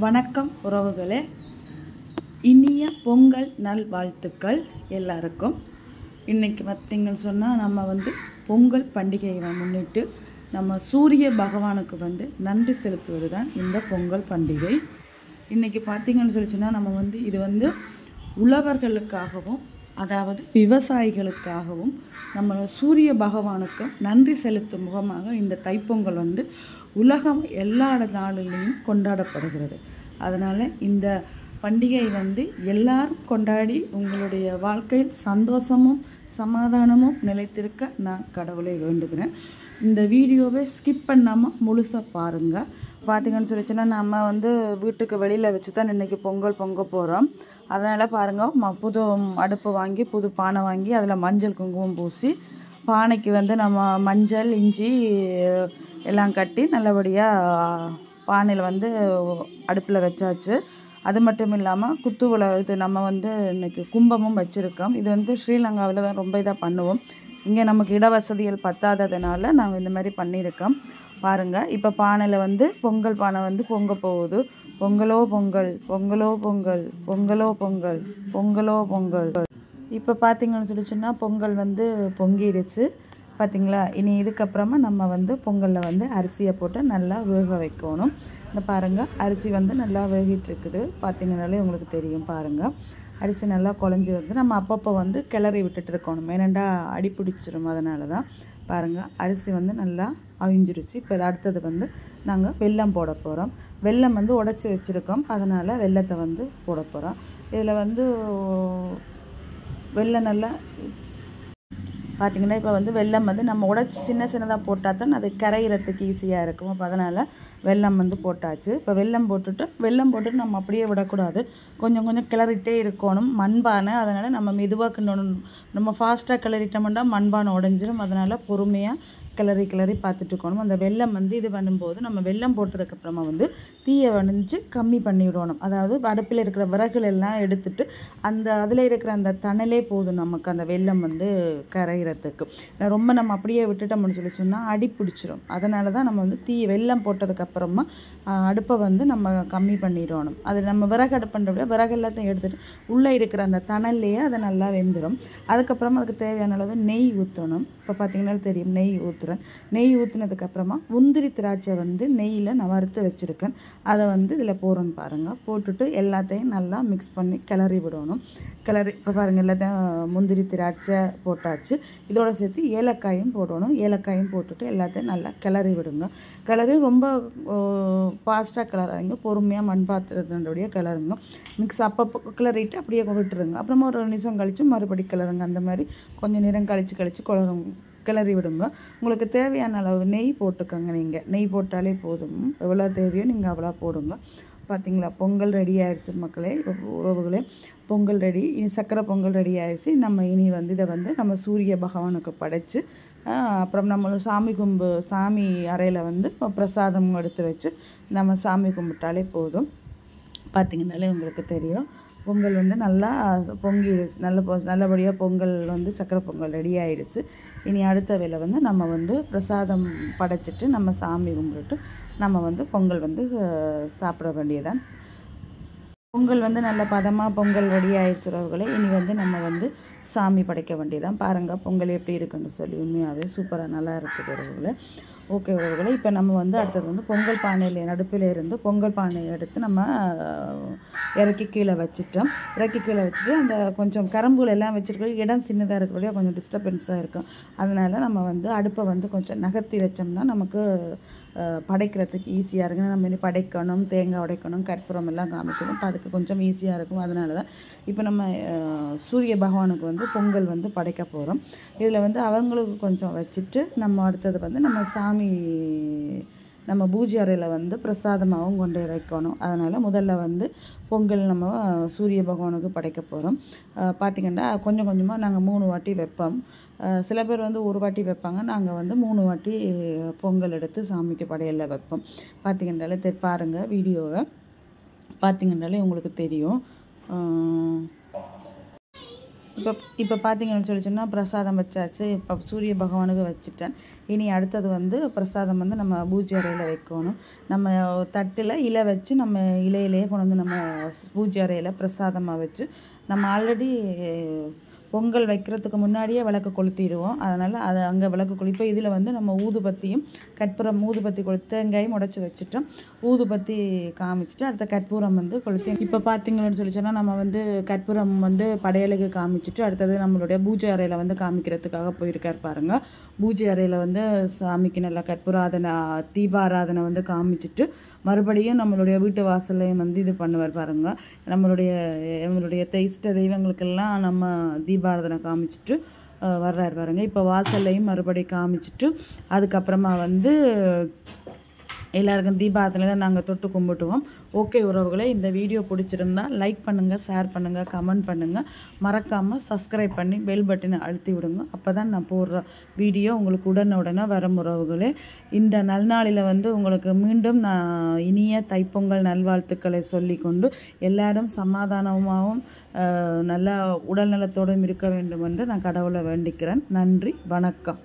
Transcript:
வணக்கம் உறவுகளே, இனிய பொங்கல் நல்வாழ்த்துக்கள் எல்லாருக்கும். இன்றைக்கி பார்த்திங்கன்னு சொன்னால் நம்ம பொங்கல் பண்டிகையை முன்னிட்டு நம்ம சூரிய பகவானுக்கு நன்றி செலுத்துவது தான் இந்த பொங்கல் பண்டிகை. இன்றைக்கி பார்த்திங்கன்னு சொல்லிச்சுன்னா நம்ம இது உழவர்களுக்காகவும் அதாவது விவசாயிகளுக்காகவும் நம்ம சூரிய பகவானுக்கு நன்றி செலுத்தும் முகமாக இந்த தைப்பொங்கல் உலகம் எல்லா நாளிலையும் கொண்டாடப்படுகிறது. அதனால் இந்த பண்டிகை எல்லாரும் கொண்டாடி உங்களுடைய வாழ்க்கையில் சந்தோஷமும் சமாதானமும் நிலைத்திருக்க நான் கடவுளை வேண்டுகிறேன். இந்த வீடியோவை ஸ்கிப் பண்ணாமல் முழுசாக பாருங்கள். பார்த்திங்கன்னு சொல்லிச்சுன்னா நம்ம வீட்டுக்கு வெளியில் வச்சு தான் இன்றைக்கி பொங்கல் பொங்க போகிறோம். அதனால் பாருங்கள், புது அடுப்பு வாங்கி புது பானை வாங்கி அதில் மஞ்சள் குங்குமம் பூசி பானைக்கு நம்ம மஞ்சள் இஞ்சி எல்லாம் கட்டி நல்லபடியாக பானையில் அடுப்பில் வச்சாச்சு. அது மட்டும் இல்லாமல் இது நம்ம இன்றைக்கி கும்பமும் வச்சுருக்கோம். இது ஸ்ரீலங்காவில் தான் ரொம்ப இதாக பண்ணுவோம். இங்கே நமக்கு இட வசதிகள் பத்தாததுனால நாங்கள் இந்த மாதிரி பண்ணியிருக்கோம். பாருங்கள், இப்போ பானையில் பொங்கல் பானை பொங்க போகுது. பொங்கலோ பொங்கல், பொங்கலோ பொங்கல், பொங்கலோ பொங்கல், பொங்கலோ பொங்கல். இப்போ பார்த்திங்கன்னு சொல்லிச்சுன்னா பொங்கல் பொங்கிடுச்சு பார்த்திங்களா. இனி இதுக்கப்புறமா நம்ம பொங்கலில் அரிசியை போட்டு நல்லா வேக வைக்கணும். இந்த பாருங்கள், அரிசி நல்லா வேகிட்டு இருக்குது. பார்த்திங்கனாலே உங்களுக்கு தெரியும். பாருங்கள், அரிசி நல்லா குழஞ்சி நம்ம அப்பப்போ கிளறி விட்டுட்டு இருக்கணும். ஏனண்டா அடி பிடிச்சிரும். அதனால தான் பாருங்கள், அரிசி நல்லா அவிஞ்சிருச்சு. இப்போ அடுத்தது நாங்கள் வெல்லம் போட போகிறோம். வெல்லம் உடைச்சி வச்சுருக்கோம். அதனால் வெல்லத்தை போட போகிறோம். இதில் வெல்லம் நல்லா பார்த்திங்கன்னா இப்போ வெல்லம் நம்ம உடைச்சி சின்னதாக போட்டால் தான் அது கரைகிறதுக்கு ஈஸியாக இருக்கும். அப்போ அதனால் வெல்லம் போட்டாச்சு. இப்போ வெல்லம் போட்டுட்டு நம்ம அப்படியே விடக்கூடாது. கொஞ்சம் கொஞ்சம் கிளறிட்டே இருக்கணும். மண்பானை, அதனால் நம்ம மெதுவாக கிண்டணும். நம்ம ஃபாஸ்ட்டாக கிளறிட்டோம்னா மண்பானை உடஞ்சிரும். அதனால் பொறுமையாக கிளறி பார்த்துட்டு இருக்கணும். அந்த வெல்லம் இது பண்ணும்போது நம்ம வெல்லம் போட்டதுக்கப்புறமா தீயை கம்மி பண்ணி விடணும். அதாவது அடுப்பில் இருக்கிற விறகுகள் எல்லாம் எடுத்துட்டு அதில் இருக்கிற அந்த தணலே போதும் நமக்கு அந்த வெல்லம் கரைகிறதுக்கு. ரொம்ப நம்ம அப்படியே விட்டுட்டோம்னு சொல்லி சொன்னால் அடி பிடிச்சிரும். அதனால தான் நம்ம வெல்லம் போட்டதுக்கப்புறமா அடுப்பை நம்ம கம்மி பண்ணிடணும். அது நம்ம விறகு அடுப்புன்ற விட விறகு எல்லாத்தையும் எடுத்துகிட்டு உள்ளே இருக்கிற அந்த தணல்லையே அதை நல்லா வெந்துடும். அதுக்கப்புறமா அதுக்கு தேவையான அளவு நெய் ஊற்றணும். இப்போ பார்த்திங்கன்னா தெரியும், நெய் ஊற்றுறேன். நெய் ஊற்றினதுக்கப்புறமா முந்திரி திராட்சை நெய்யில் நான் வறுத்து வச்சுருக்கேன். அதை இதில் போகிறோன்னு பாருங்கள். போட்டுட்டு எல்லாத்தையும் நல்லா மிக்ஸ் பண்ணி கிளறி விடணும். இப்போ பாருங்கள், எல்லாத்தையும் முந்திரி திராட்சை போட்டாச்சு. இதோட சேர்த்து ஏலக்காயும் போடணும். ஏலக்காயும் போட்டுட்டு எல்லாத்தையும் நல்லா கிளறி விடுங்க. கிளறி ரொம்ப ஃபாஸ்ட்டாக கிளறாங்க, பொறுமையாக மண் பாத்திரத்தினுடைய கிளறுங்க. மிக்ஸ் அப்பப்போ கிளறிட்டு அப்படியே விட்டுருங்க. அப்புறமா ஒரு நிமிஷம் கழித்து மறுபடி கிளறுங்க. அந்த மாதிரி கொஞ்சம் நேரம் கழித்து கிளறி விடுங்க. உங்களுக்கு தேவையான அளவு நெய் போட்டுக்கோங்க. நீங்கள் நெய் போட்டாலே போதும். எவ்வளோ தேவையோ நீங்கள் அவ்வளோ போடுங்க. பார்த்திங்களா, பொங்கல் ரெடி ஆயிடுச்சு மக்களே, உறவுகளே. பொங்கல் ரெடி. இனி சக்கரை பொங்கல் ரெடி ஆயிடுச்சு. நம்ம இனி இதை நம்ம சூரிய பகவானுக்கு படைச்சு அப்புறம் நம்ம சாமி அறையில் பிரசாதம் எடுத்து வச்சு நம்ம சாமி கும்பிட்டாலே போதும். பார்த்திங்கனாலே உங்களுக்கு தெரியும், பொங்கல் நல்லா பொங்கிடுச்சு. நல்லபடியாக பொங்கல் சக்கரை பொங்கல் ரெடி ஆகிடுச்சு. இனி அடுத்த வேளை நம்ம பிரசாதம் படைச்சிட்டு நம்ம சாமி கும்பிட்டு நம்ம பொங்கல் சாப்பிட வேண்டியதான். பொங்கல் நல்ல பதமாக பொங்கல் ரெடி ஆகிடுச்சுறவர்களே. இனி நம்ம சாமி படைக்க வேண்டியதான். பாருங்கள் பொங்கல் எப்படி இருக்குன்னு சொல்லி. உண்மையாகவே சூப்பராக நல்லா இருக்குது உறவுகளே. ஓகே உறவுகளே, இப்போ நம்ம அடுத்தது பொங்கல் பானையில் நடுப்பில் இருந்து பொங்கல் பானையை எடுத்து நம்ம இறக்கி கீழே வச்சுட்டோம். அந்த கொஞ்சம் கரும்புகள் எல்லாம் வச்சுருக்க இடம் சின்னதாக இருக்கிறபடியாக கொஞ்சம் டிஸ்டர்பன்ஸாக இருக்கும். அதனால் நம்ம அடுப்பை கொஞ்சம் நகர்த்தி வச்சோம்னா நமக்கு படைக்கிறதுக்கு ஈஸியாக இருக்குன்னு. நம்ம இனி படைக்கணும், தேங்காய் உடைக்கணும், கற்பூரம் எல்லாம் காமிக்கணும். இப்போ அதுக்கு கொஞ்சம் ஈஸியாக இருக்கும். அதனால தான் இப்போ நம்ம சூரிய பகவானுக்கு பொங்கல் படைக்க போகிறோம். இதில் அவங்களுக்கு கொஞ்சம் வச்சுட்டு நம்ம அடுத்தது நம்ம நம்ம பூஜை அறையில் பிரசாதமாகவும் கொண்டு வைக்கணும். அதனால் முதல்ல பொங்கல் நம்ம சூரிய பகவானுக்கு படைக்க போகிறோம். பார்த்திங்கன்னா கொஞ்சம் கொஞ்சமாக நாங்கள் 3 வாட்டி வைப்போம். சில பேர் ஒரு வாட்டி வைப்பாங்க. நாங்கள் 3 வாட்டி பொங்கல் எடுத்து சாமிக்கு படையலில் வைப்போம். பார்த்திங்கன்னாலே பாருங்கள், வீடியோவை பார்த்திங்கன்னாலே உங்களுக்கு தெரியும். இப்போ பார்த்தீங்கன்னு சொன்னால் பிரசாதம் வச்சாச்சு. இப்போ சூரிய பகவானுக்கு வச்சுட்டேன். இனி அடுத்தது வந்து பிரசாதம் வந்து நம்ம பூஜை அறையில் வைக்கணும். நம்ம தட்டில் இலை வச்சு நம்ம இலையிலேயே கொண்டு வந்து நம்ம பூஜை அறையில் பிரசாதமாக வச்சு நம்ம ஆல்ரெடி பொங்கல் வைக்கிறதுக்கு முன்னாடியே விளக்கு கொளுத்திடுவோம். அதனால் அதை அங்கே விளக்கு கொளுத்தி இதில் வந்து நம்ம ஊதுபத்தியும் கற்பூரம் ஊதுபத்தி கொளுத்தி தேங்காயும் உடச்சி வச்சுட்டோம். ஊதுபத்தி காமிச்சிட்டு அடுத்த கற்பூரம் வந்து கொளுத்தி இப்போ பார்த்தீங்கன்னு சொன்னால் நம்ம வந்து கற்பூரம் வந்து படையலுக்கு காமிச்சிட்டு அடுத்தது நம்மளுடைய பூஜை அறையில் வந்து காமிக்கிறதுக்காக போயிருக்கார் பாருங்கள். பூஜை அறையில் வந்து சாமிக்கு நல்லா கற்பூராதனை தீபாராதனை வந்து காமிச்சிட்டு மறுபடியும் நம்மளுடைய வீட்டு வாசல்லையும் வந்து இது பண்ணுவார் பாருங்கள். நம்மளுடைய இஷ்ட தெய்வங்களுக்கெல்லாம் நம்ம தீபாராதனை காமிச்சிட்டு வர்றாரு பாருங்கள். இப்போ வாசல்லையும் மறுபடியும் காமிச்சிட்டு அதுக்கப்புறமா வந்து எல்லாருக்கும் தீபாராதனையில் நாங்கள் தொட்டு கும்பிட்டுவோம். ஓகே உறவுகளே, இந்த வீடியோ பிடிச்சிருந்தா லைக் பண்ணுங்கள், ஷேர் பண்ணுங்கள், கமெண்ட் பண்ணுங்கள். மறக்காமல் சப்ஸ்கிரைப் பண்ணி பெல் பட்டனை அழுத்தி விடுங்க. அப்போ தான் நான் போடுற வீடியோ உங்களுக்கு உடனுடனே வரும் உறவுகளே. இந்த நல்நாளில் வந்து உங்களுக்கு மீண்டும் நான் இனிய தைப்பொங்கல் நல்வாழ்த்துக்களை சொல்லிக்கொண்டு எல்லாரும் சமாதானமாகவும் நல்ல உடல் நலத்தோடும் இருக்க வேண்டும் என்று நான் கடவுளை வேண்டிக்கிறேன். நன்றி, வணக்கம்.